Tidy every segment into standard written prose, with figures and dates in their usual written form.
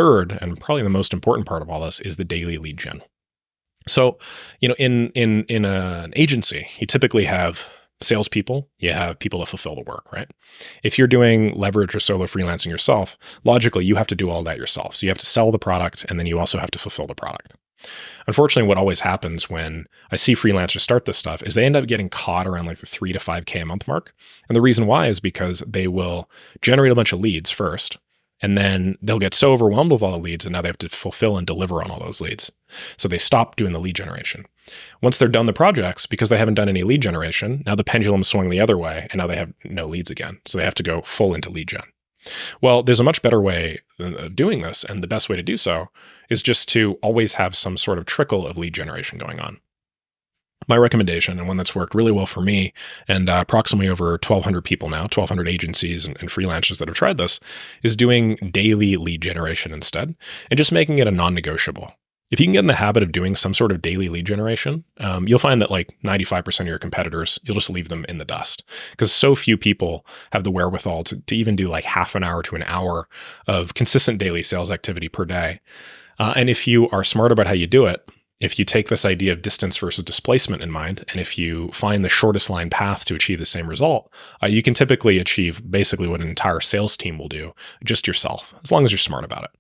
third, and probably the most important part of all this, is the daily lead gen. So, in an agency, you typically have salespeople, you have people that fulfill the work, right? If you're doing leverage or solo freelancing yourself, logically, you have to do all that yourself. So you have to sell the product, and then you also have to fulfill the product. Unfortunately, what always happens when I see freelancers start this stuff is they end up getting caught around like the 3 to 5K a month mark. And the reason why is because they will generate a bunch of leads first, and then they'll get so overwhelmed with all the leads, and now they have to fulfill and deliver on all those leads. So they stop doing the lead generation. Once they're done the projects, because they haven't done any lead generation, now the pendulum swung the other way, and now they have no leads again. So they have to go full into lead gen. Well, there's a much better way of doing this, and the best way to do so is just to always have some sort of trickle of lead generation going on. My recommendation, and one that's worked really well for me and approximately over 1,200 people now, 1,200 agencies and freelancers that have tried this, is doing daily lead generation instead, and just making it a non-negotiable. If you can get in the habit of doing some sort of daily lead generation, you'll find that like 95% of your competitors, you'll just leave them in the dust, because so few people have the wherewithal to even do like half an hour to an hour of consistent daily sales activity per day. And if you are smart about how you do it, if you take this idea of distance versus displacement in mind, and if you find the shortest line path to achieve the same result, you can typically achieve basically what an entire sales team will do, just yourself, as long as you're smart about it.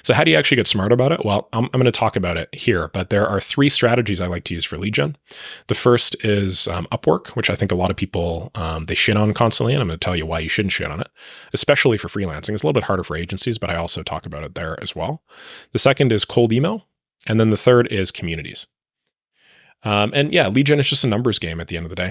So how do you actually get smart about it? Well, I'm going to talk about it here, but there are 3 strategies I like to use for lead gen. The first is Upwork, which I think a lot of people, they shit on constantly, and I'm going to tell you why you shouldn't shit on it, especially for freelancing. It's a little bit harder for agencies, but I also talk about it there as well. The second is cold email, and then the third is communities. And yeah, lead gen is just a numbers game at the end of the day.